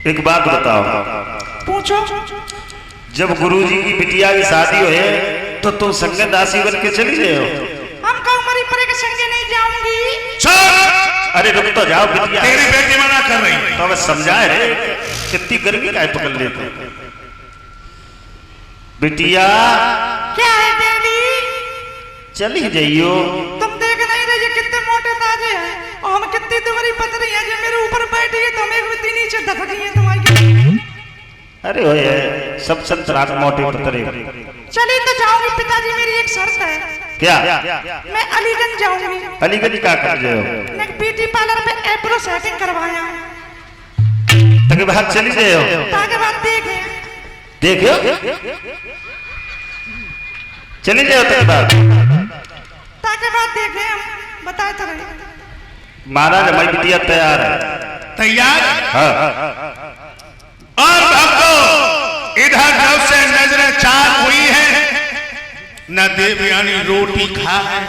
एक बात बताओ। पूछो। जब गुरुजी की बिटिया की शादी हुए तो तुम संगे दासी बन के चली गए हो। हम कहूँ मरी परे के संगे नहीं जाऊंगी। अरे रुक तो जाओ बिटिया। तेरी बेटी मना कर रही है। तो अब समझाए रे कितनी गर्मी का पकड़ लेते। बिटिया क्या है डैडी? चली जाइयो। तुम देख नहीं रहे कितने मोटे ताजे हैं और हम कितनी तुम्हारी पतली है जो मेरे ऊपर बैठी है तुम एक इतनी नीचे धक गई है तुम्हारी। अरे हो सब संतरात मोटे पतरे। चलिए तो जाऊंगी पिताजी, मेरी एक शर्त है। क्या? मैं अलीगंज जाऊंगी। अलीगंज क्या कर रहे हो? मैं ब्यूटी पार्लर में एब्रो सेटिंग करवाया। ताकि बाहर चली जाए हो। ताकि बात देखे। देखो चली जाओ तक बात। ताकि बात देखे हम बताए तो रहे। महाराज हमारी बिटिया तैयार है। तैयार? हाँ। और भक्तों इधर जब से नजरें चार हुई है न देवयानी रोटी खा है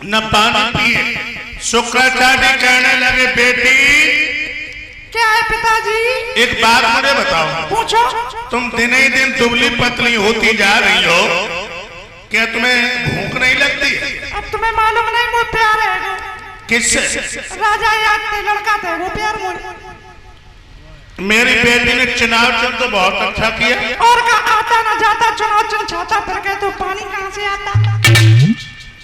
न पानी पिए। शुक्राचार्य कहने लगे बेटी क्या है पिताजी? एक बात मुझे बताओ। पूछो। तुम दिन ही दिन दुबली पतली होती जा रही हो, क्या तुम्हें भूख नहीं लगती है? अब तुम्हें मालूम नहीं मुझे प्यार है। किससे? राजा याद थे लड़का थे वो प्यार मुझे। मेरी बेटी ने चुनाव चिन्ह तो बहुत अच्छा किया। और का आता ना जाता चुनाव चिन्ह छाता फिर कहे तो पानी कहाँ से आता?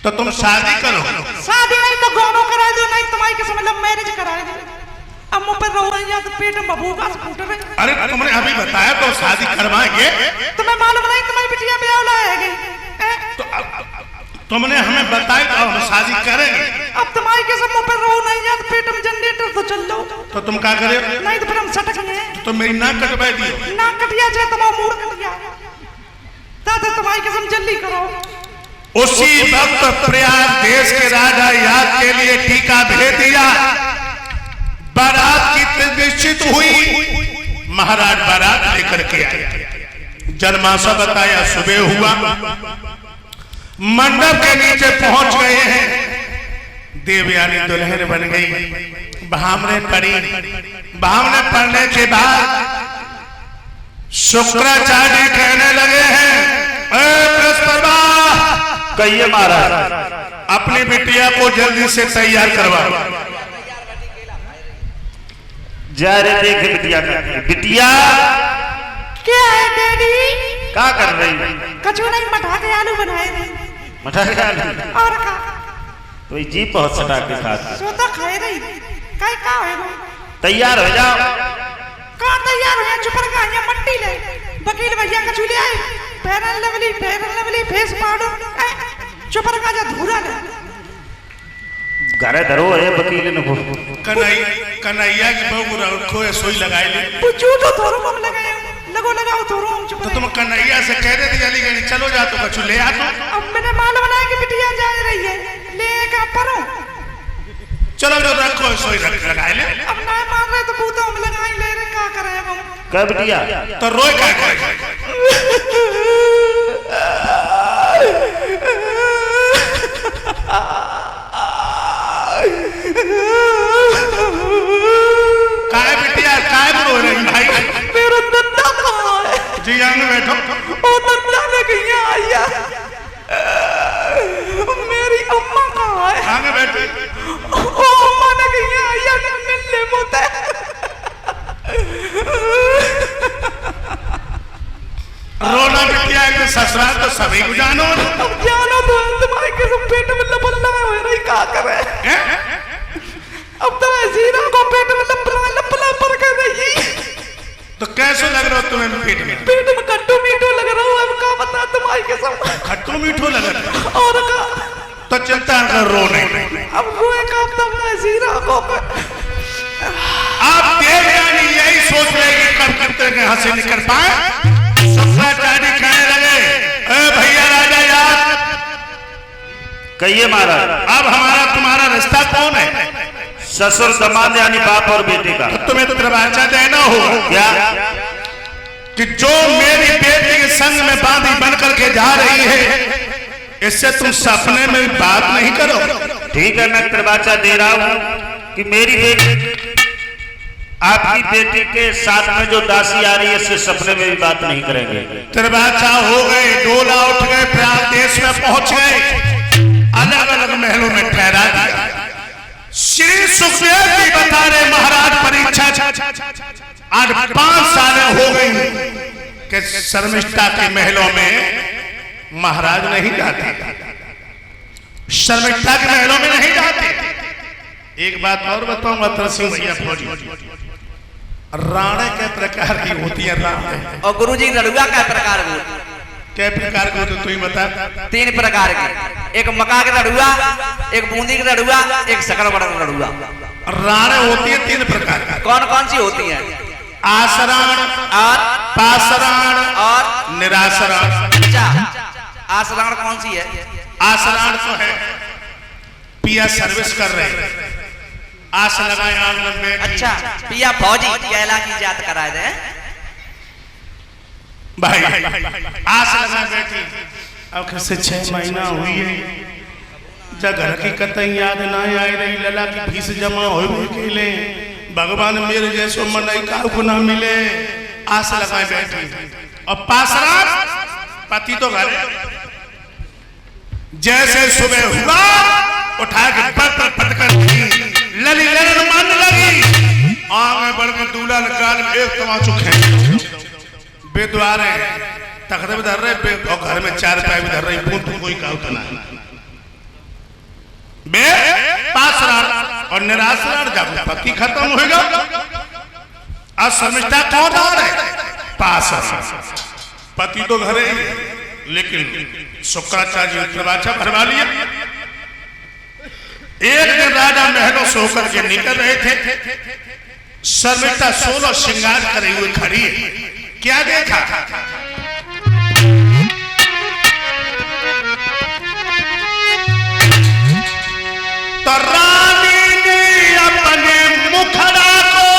तो तुम शादी करो। शादी नहीं तो गोनो करा दो, नहीं तुम्हारी किस्म मतलब मैरिज करा दो। अब मुंह पर रो रही है तो पेट में भूखा फूट रही। अरे तुमने अभी बताया तो शादी करवाएंगे। तुम्हें मालूम नहीं तुम्हारी बिटिया ब्याह लाएगी। तो तुमने हमें बताया तो हम शादी करेंगे। अब तुम्हारी किस्म मुंह पर रो नहीं है तो पेट में जनरेटर तो चल लो। तो तुम क्या करे? नहीं तो फिर हम सटक गए। तो मेरी नाक कटवा दियो। नाक कटिया जाए तुम्हारा मूड कट गया। दादा तुम्हारी किस्म जल्दी करो। उसी वक्त प्रयाग देश के राजा याद के लिए टीका भेज दिया। बारात की निश्चित हुई। महाराज बारात लेकर के आए। जन्माशा बताया सुबह हुआ। मंडप के नीचे पहुंच गए हैं। देवयानी दुल्हन बन गई। भामने पड़ी। भामने पड़ने के बाद शुक्राचार्य कहने लगे हैं कहिए महाराज। अपनी बिटिया को जल्दी से तैयार करवा। जा रे देख बिटिया का। बिटिया क्या है डैडी? क्या कर रही? कछु नहीं, मठा के आलू बनाए थे। मठा के आलू? और का तो ये जी पहुंच सटा के साथ सोता खाए रही। काय का है वो? तैयार हो जाओ। कहाँ तैयार हो? चुप रहा यहाँ मट्टी ले। वकील भैया कछु ले आए। फेरन लवली फेस पाउडर। चुप रहा जा धूरा ले। घरे धरो है वकील ने। कन्हैया की बहू रखो है सोई लगाए ले। झूठो थोरो हम लगाए। लगाओ थोरो हम चुप। तो तुम कन्हैया से कह देते जल्दी गई चलो जा तो कछु ले आ तो। अब मैंने मालूम बनाया कि बिटिया जा रही है लेगा परो। चलो जो रखो सोई लगाए ले। अब ना मान रहे तो बूता हम लगाई ले रे क्या करे हम? क्या बिटिया? तो रोए क्या करे? काय बिटिया काय रो रही भाई? मेरा नन्ना कहाँ है? जी आंगे बैठो। ओ नन्ना ने कहीं आया। मेरी अम्मा कहाँ है? आंगे बैठो। ओ अम्मा ने कहीं आया मिलने मुझे। रोना बिटिया के ससुराल तो सभी को जानो। अब जानो तो तुम्हारे के पेट में लपलना हो रही क्या करे? अब तो जीरा को पेट में लपला पर कर रही। तो कैसे लग रहा हो तुम्हें पेट में? पेट में खट्टू मीठू लग रहा हो। अब क्या बता तुम्हारी कसम? खट्टू मीठू लग रहा है। और का तो चलता है रो नहीं। अब रोए का तो मैं जीरा को आप देवयानी यही सोच रहे कि कब तक यहाँ से निकल पाए। शुक्राचार्य कहने लगे भैया राजा याद कहिए महाराज। अब हमारा तुम्हारा रिश्ता कौन है? ससुर दामाद यानी बाप और बेटे का। तुम्हें तो दरवाजा देना हो क्या कि जो मेरी बेटी के संग में बांधी बन करके जा रही है इससे तुम सपने में बात नहीं करो। ठीक है मैं दरवाजा दे रहा हूँ कि मेरी बेटी आपकी बेटी के साथ में जो दासी आ रही है इससे सपने में भी बात नहीं करेंगे। त्रिबाचा हो गए, डोला उठ गए, प्रयाग देश में पहुंच गए, अलग अलग महलों में ठहरा दिया। श्री सुखदेव जी बता रहे महाराज परीक्षित आज 5 साल हो गई कि शर्मिष्ठा के महलों में महाराज नहीं जाते, शर्मिष्ठा के महलों में नहीं जाते। एक बात और बताऊंगा तरसी भैया, फौजी राणे के प्रकार की होती है राणे, और गुरुजी लड़ुआ क्या प्रकार की? क्या प्रकार की होती है तू ही बता। 3 प्रकार की, एक मका के लड़ुआ, एक बूंदी के लड़ुआ, एक सकल बड़ा लड़ुआ। राणे होती है 3 प्रकार की। कौन कौन सी होती है? आसरण और पासरण और निरासरण। अच्छा, आसरण कौन सी है? आसरण तो है पिया सर्विस कर रहे हैं, आस लगाए आंगन में। अच्छा, पिया फौजी कैला की जात कराए दे भाई, आस लगा बैठी। अब कैसे 6 महीना हुई है, जगह की कतई याद ना आई रही, लला की फीस जमा हो ले, भगवान मेरे जैसो मनई का को ना मिले, आस लगाए बैठी। और पासरा पति तो घर, जैसे सुबह हुआ उठा के पटकर लली ललन मन लगी, आगे बढ़ के दूल्हा गाल में एक तमाचू खेल, बेद्वार है, तख्ते भी धर रहे और घर में 4 पाए भी धर रही, बूंद कोई का उतना बे पासरण और निरासरण। जब पति खत्म होगा और शर्मिष्ठा कौन आ रहे? पासरण। पति तो घर ही, लेकिन शुक्राचार्य त्रिबाचा भरवा लिया। एक दिन राजा महलों से होकर के निकल रहे थे, शर्मिष्ठा 16 श्रृंगार करे हुए खड़ी है। क्या देखा? तो रानी ने अपने मुखड़ा को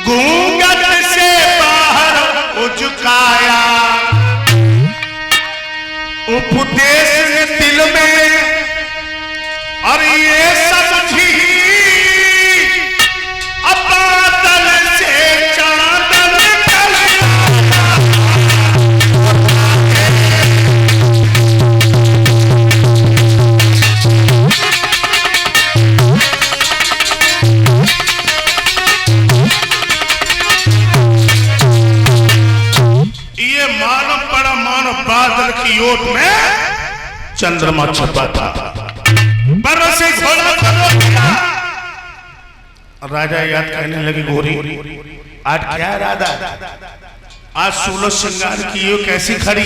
घूंघट से बाहर उचकाया, उपदेश ने दिल में और ये समझी अब बादल से चांदन निकल ये मानव पड़ा, मानव बादल की ओट में चंद्रमा छपा था, बरस से घोड़ा करो। राजा याद कहने लगी, गोरी आज क्या इरादा? आज 16 श्रृंगार की हो, कैसी खड़ी?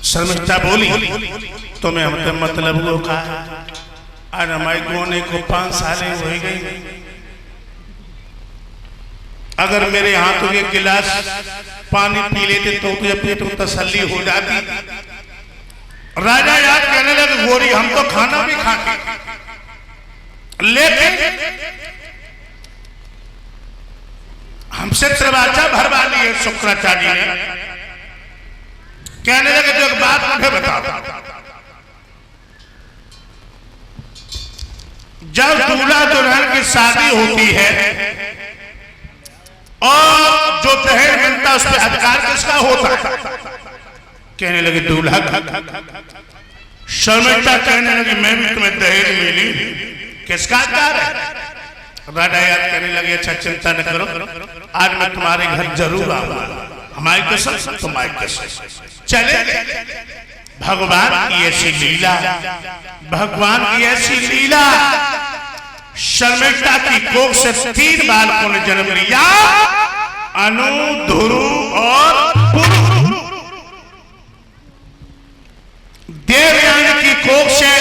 शर्मिष्ठा बोली, तुम्हें हमसे मतलब वो का, आज हमारे गोने को 5 सालें हो गई, अगर मेरे हाथों के गिलास पानी पी लेते तो तुझे पेट में तसल्ली हो जाती। राजा याद कहने लगे, गोरी हम तो खाना भी खाते, लेकिन हमसे त्रिबाचा भरवा लिए शुक्राचार्य ने। कहने लगे, जो एक बात मुझे बताओ, जब दूल्हा दुल्हन की शादी होती है और जो दहेज मिलता है उस पर अधिकार किसका होता है? कहने लगे दूल्हा। शर्मिष्ठा कहने लगी, मैं भी तुम्हें दहेज मिली, किसका अधिकार है? राजा याद कहने लगे, अच्छा चिंता न करो, आज मैं तुम्हारे घर जरूर आऊंगा, हमारी कसम तुम्हारी कसम। चले भगवान की ऐसी लीला, भगवान की ऐसी लीला। शर्मिष्ठा की कोख से 3 बालकों ने जन्म लिया, अनु, ध्रुव और पुरु। देवयानी की कोख से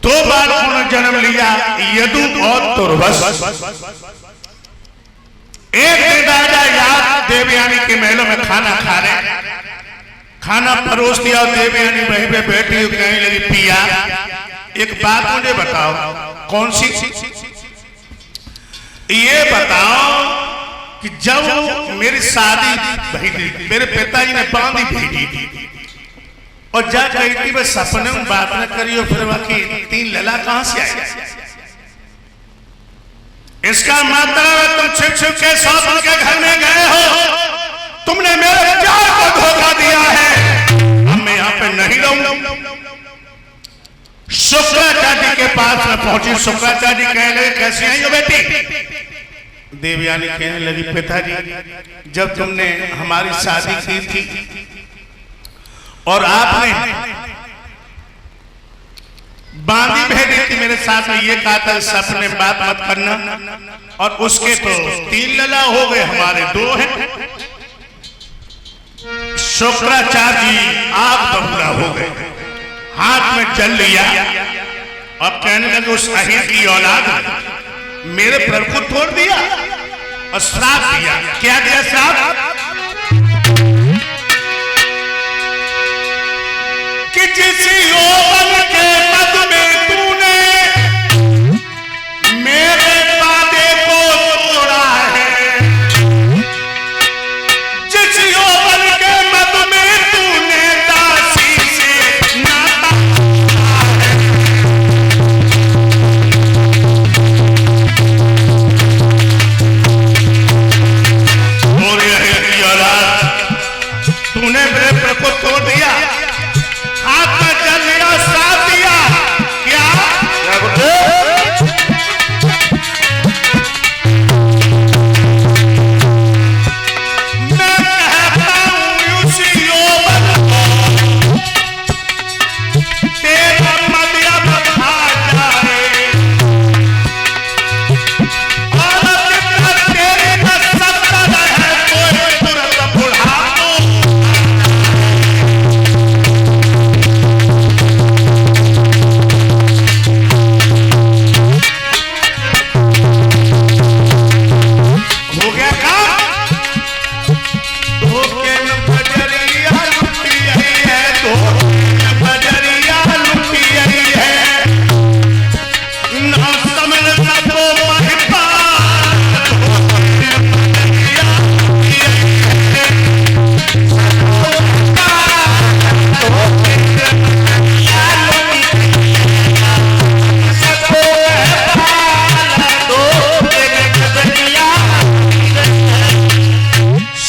2 बालकों ने जन्म लिया, यदु और तुर्वस। एक दिन राजा याद देवयानी के महलों में खाना खा रहे, खाना परोस दिया और देवयानी वहीं पे बैठी हुई कहने लगी, पिया एक बात मुझे बताओ। कौन सी? ये बताओ कि जब मेरी शादी भई थी, मेरे पिताजी ने बांधी भेजी थी और जा कही थी बस सपने में बात न करियो, फिर बाकी 3 लला कहां से आए? इसका मतलब है तुम छिप छिप के सौतन के घर में गए हो, तुमने मेरे प्यार को धोखा दिया है, अब मैं यहां पे नहीं रहूंगा। शुक्राचार्य के पास में पहुंची। शुक्राचार्य कहने लगे कैसी आई हो बेटी? देवयानी कहने लगी पिताजी, जब तुमने हमारी शादी की थी और आपने बांदी भेजी थी मेरे साथ में, ये कहा था सपने बात मत करना, और उसके तो 3 लला हो गए, हमारे 2 हैं। शुक्राचार्य जी आग बबूला हो गए, हाथ में जल लिया और कहने लगे उस अहिर की औलाद ने मेरे प्रभु को तोड़ दिया और श्राप दिया। क्या दिया श्राप? कि जिस यौवन के मद में तूने मेरे वादे को तोड़ा है, जिस यौवन के मद में तूने दासी से नाता है, और यही औलाद तूने मेरे प्रभु को तोड़ दिया, हाथ में जल लिया, श्राप दिया। क्या मैं कहता हूं उसी यौवन को तेरा मदिया बता जाए, और जितना तेरे में सत्ता है कोई तुरंत बुढ़ा हो गया काम। धोखे में बजरिया लुटी है, धोखे में बजरिया लुटी है, ना समझ सको महिपा,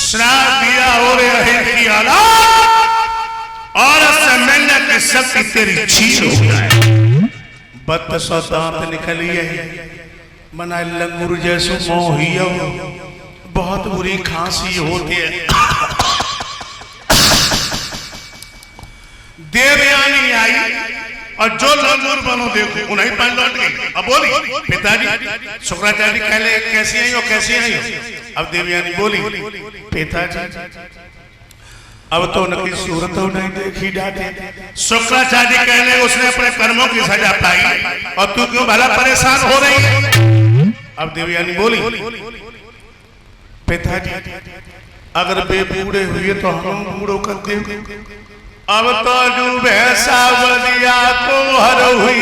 श्राप दिया और यही औरत से मिलने की शक्ति तेरी छीन हो जाए। 32 दांत निकलिए, मना लंगूर जैसो मोहियो, बहुत बुरी खांसी होती है। देवयानी आई और जो लंगूर बनो देखो उन्हीं पर लौट गई। अब बोली पिताजी, शुक्राचार्य कहले कैसी आई हो, कैसी आई हो? अब देवयानी बोली पिताजी अब तो उनकी सूरत नहीं देखी जाती। शुक्राचार्य कहले उसने अपने कर्मों की सजा पाई और तू क्यों भला परेशान हो रही है? अब देवयानी बोली पिताजी अगर वे बूढ़े हुए तो हम बूढ़ो करते, अब तो जो भैंसा बलिया को हर हुई।